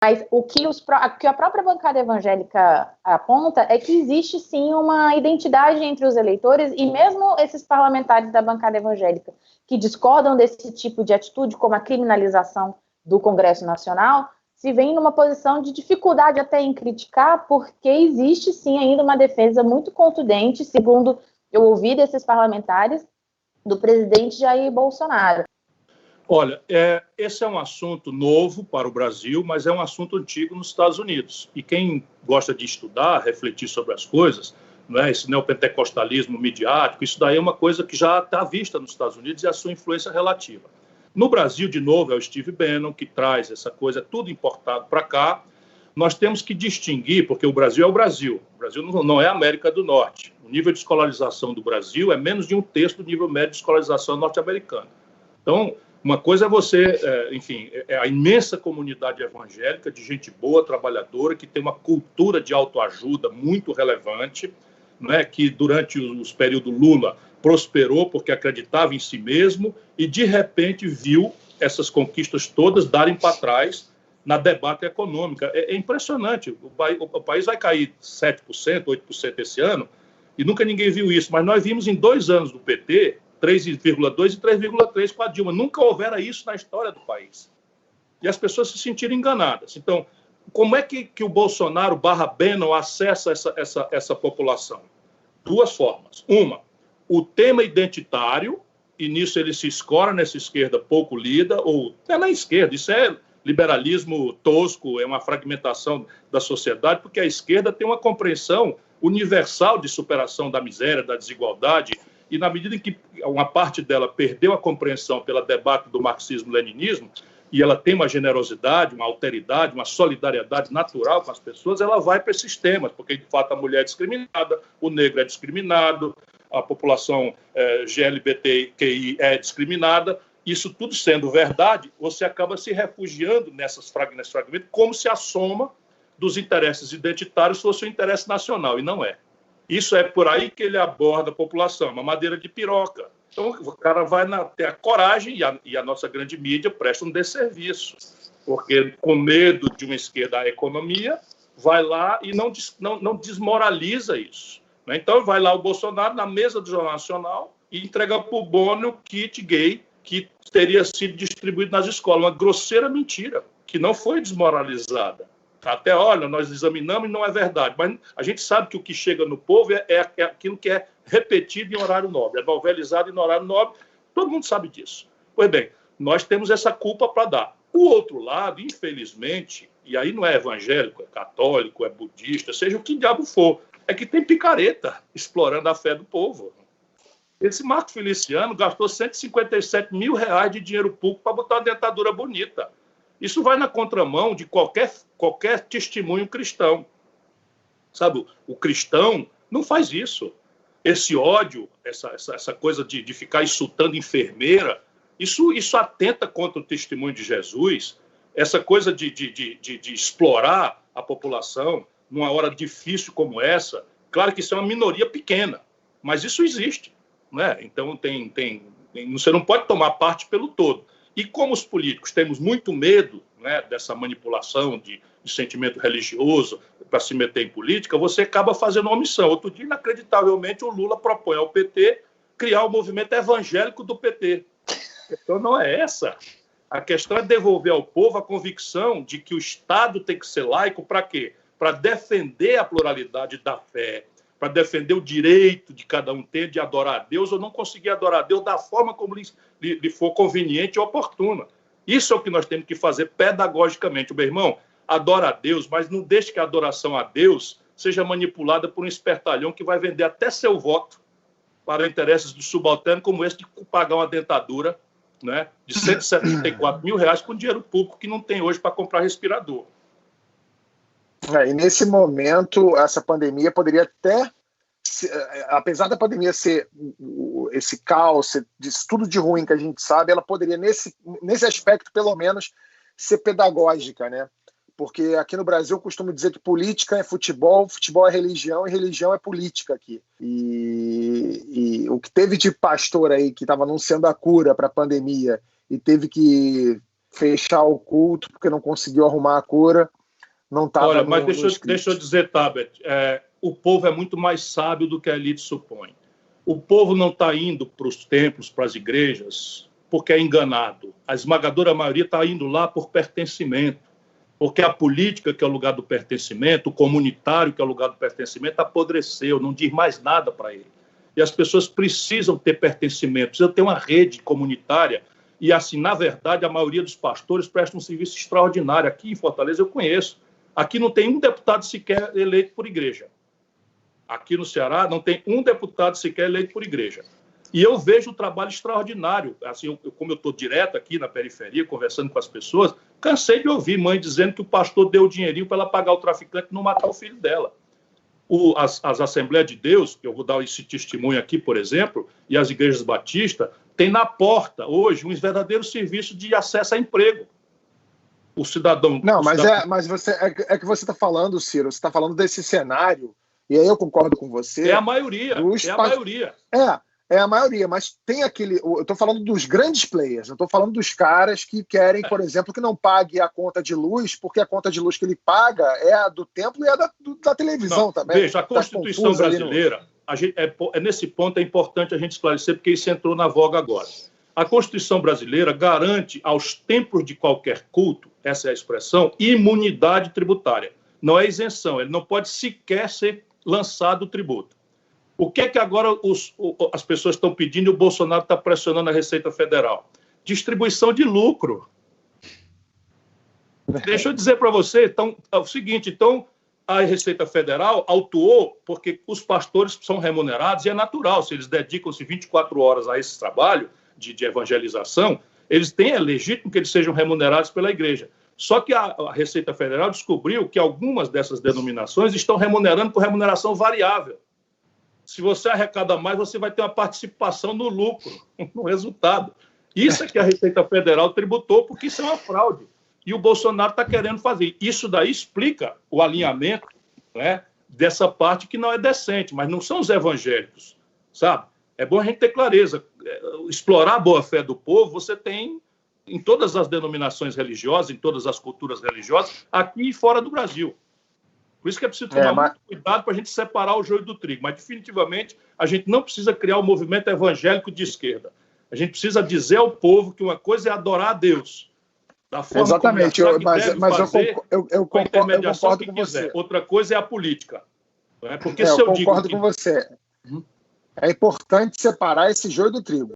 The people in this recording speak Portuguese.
Mas o que a própria bancada evangélica aponta é que existe sim uma identidade entre os eleitores, e mesmo esses parlamentares da bancada evangélica que discordam desse tipo de atitude, como a criminalização do Congresso Nacional, se veem numa posição de dificuldade até em criticar, porque existe sim ainda uma defesa muito contundente, segundo eu ouvi desses parlamentares, do presidente Jair Bolsonaro. Olha, esse é um assunto novo para o Brasil, mas é um assunto antigo nos Estados Unidos. E quem gosta de estudar, refletir sobre as coisas, não é? Esse neopentecostalismo midiático, isso daí é uma coisa que já está vista nos Estados Unidos e a sua influência relativa. No Brasil, de novo, é o Steve Bannon que traz essa coisa, tudo importado para cá. Nós temos que distinguir, porque o Brasil é o Brasil. O Brasil não é a América do Norte. O nível de escolarização do Brasil é menos de 1/3 do nível médio de escolarização norte-americana. Então, uma coisa é você, enfim, é a imensa comunidade evangélica de gente boa, trabalhadora, que tem uma cultura de autoajuda muito relevante, né, que durante os períodos Lula prosperou porque acreditava em si mesmo e, de repente, viu essas conquistas todas darem para trás na debate econômica. É impressionante. O país vai cair 7%, 8% esse ano, e nunca ninguém viu isso. Mas nós vimos em 2 anos do PT 3,2% e 3,3% com a Dilma. Nunca houvera isso na história do país. E as pessoas se sentiram enganadas. Então, como é que o Bolsonaro /Bannon acessa essa população? 2 formas. Uma, o tema identitário, e nisso ele se escora nessa esquerda pouco lida, ou não é na esquerda, isso é liberalismo tosco, é uma fragmentação da sociedade, porque a esquerda tem uma compreensão universal de superação da miséria, da desigualdade, e na medida em que uma parte dela perdeu a compreensão pelo debate do marxismo-leninismo, e ela tem uma generosidade, uma alteridade, uma solidariedade natural com as pessoas, ela vai para esses temas, porque, de fato, a mulher é discriminada, o negro é discriminado, a população GLBTQI é discriminada. Isso tudo sendo verdade, você acaba se refugiando nesse fragmento, como se a soma dos interesses identitários fosse o interesse nacional, e não é. Isso é por aí que ele aborda a população, uma madeira de piroca. Então, o cara vai ter a coragem, e a nossa grande mídia presta um desserviço, porque, com medo de uma esquerda à economia, vai lá e não desmoraliza isso. Né? Então, vai lá o Bolsonaro na mesa do Jornal Nacional e entrega para o Bono o kit gay que teria sido distribuído nas escolas. Uma grosseira mentira, que não foi desmoralizada. Até, olha, nós examinamos e não é verdade. Mas a gente sabe que o que chega no povo é aquilo que é repetido em horário nobre, é novelizado em horário nobre. Todo mundo sabe disso. Pois bem, nós temos essa culpa para dar. O outro lado, infelizmente, e aí não é evangélico, é católico, é budista, seja o que diabo for, é que tem picareta explorando a fé do povo. Esse Marco Feliciano gastou R$157 mil de dinheiro público para botar uma dentadura bonita. Isso vai na contramão de qualquer testemunho cristão. Sabe, o cristão não faz isso. Esse ódio, essa coisa de ficar insultando enfermeira, isso atenta contra o testemunho de Jesus. Essa coisa de explorar a população numa hora difícil como essa, claro que isso é uma minoria pequena, mas isso existe. Né? Então, você não pode tomar parte pelo todo. E como os políticos temos muito medo, né, dessa manipulação de sentimento religioso para se meter em política, você acaba fazendo uma omissão. Outro dia, inacreditavelmente, o Lula propõe ao PT criar o movimento evangélico do PT. A questão não é essa. A questão é devolver ao povo a convicção de que o Estado tem que ser laico para quê? Para defender a pluralidade da fé, para defender o direito de cada um ter de adorar a Deus ou não conseguir adorar a Deus da forma como lhe for conveniente e oportuna. Isso é o que nós temos que fazer pedagogicamente. Meu irmão, adora a Deus, mas não deixe que a adoração a Deus seja manipulada por um espertalhão que vai vender até seu voto para interesses do subalterno como esse de pagar uma dentadura, né, de R$174 mil com dinheiro público que não tem hoje para comprar respirador. E nesse momento, essa pandemia poderia até, apesar da pandemia ser esse caos, disso tudo de ruim que a gente sabe, ela poderia, nesse aspecto, pelo menos, ser pedagógica, né? Porque aqui no Brasil eu costumo dizer que política é futebol, futebol é religião e religião é política aqui. E o que teve de pastor aí que estava anunciando a cura para a pandemia e teve que fechar o culto porque não conseguiu arrumar a cura. Não estava. Olha, mas deixa eu dizer, Tabet, o povo é muito mais sábio do que a elite supõe. O povo não está indo para os templos, para as igrejas, porque é enganado. A esmagadora maioria está indo lá por pertencimento, porque a política, que é o lugar do pertencimento, o comunitário, que é o lugar do pertencimento, apodreceu, não diz mais nada para ele. E as pessoas precisam ter pertencimento, precisam ter uma rede comunitária. E, assim, na verdade, a maioria dos pastores presta um serviço extraordinário. Aqui em Fortaleza eu conheço. Aqui não tem um deputado sequer eleito por igreja. Aqui no Ceará não tem um deputado sequer eleito por igreja. E eu vejo o trabalho extraordinário. Assim, como eu estou direto aqui na periferia, conversando com as pessoas, cansei de ouvir mãe dizendo que o pastor deu o dinheirinho para ela pagar o traficante e não matar o filho dela. As Assembleias de Deus, eu vou dar esse testemunho aqui, por exemplo, e as igrejas batistas, tem na porta, hoje, um verdadeiro serviço de acesso a emprego. O cidadão... Não, mas você, é que você está falando, Ciro, você está falando desse cenário, e aí eu concordo com você. É a maioria, a maioria. É a maioria, mas tem aquele... Eu estou falando dos grandes players, eu estou falando dos caras que querem, por exemplo, que não pague a conta de luz, porque a conta de luz que ele paga é a do templo e a da televisão não, também. Veja, a Constituição brasileira, nesse ponto é importante a gente esclarecer, porque isso entrou na voga agora. A Constituição brasileira garante aos templos de qualquer culto, essa é a expressão, imunidade tributária. Não é isenção, ele não pode sequer ser lançado o tributo. O que é que agora as pessoas estão pedindo e o Bolsonaro está pressionando a Receita Federal? Distribuição de lucro. Deixa eu dizer para você, então, é o seguinte, então a Receita Federal autuou porque os pastores são remunerados e é natural, se eles dedicam-se 24 horas a esse trabalho de evangelização, é legítimo que eles sejam remunerados pela igreja. Só que a Receita Federal descobriu que algumas dessas denominações estão remunerando por remuneração variável. Se você arrecada mais, você vai ter uma participação no lucro, no resultado. Isso é que a Receita Federal tributou, porque isso é uma fraude. E o Bolsonaro está querendo fazer. Isso daí explica o alinhamento, né, dessa parte que não é decente, mas não são os evangélicos, sabe? É bom a gente ter clareza. Explorar a boa-fé do povo, você tem em todas as denominações religiosas, em todas as culturas religiosas, aqui e fora do Brasil. Por isso que é preciso tomar muito cuidado para a gente separar o joio do trigo. Mas, definitivamente, a gente não precisa criar um movimento evangélico de esquerda. A gente precisa dizer ao povo que uma coisa é adorar a Deus. Da forma exatamente, mas eu concordo com você. Outra coisa é a política. Não é? Porque eu concordo com você. É importante separar esse joio do trigo.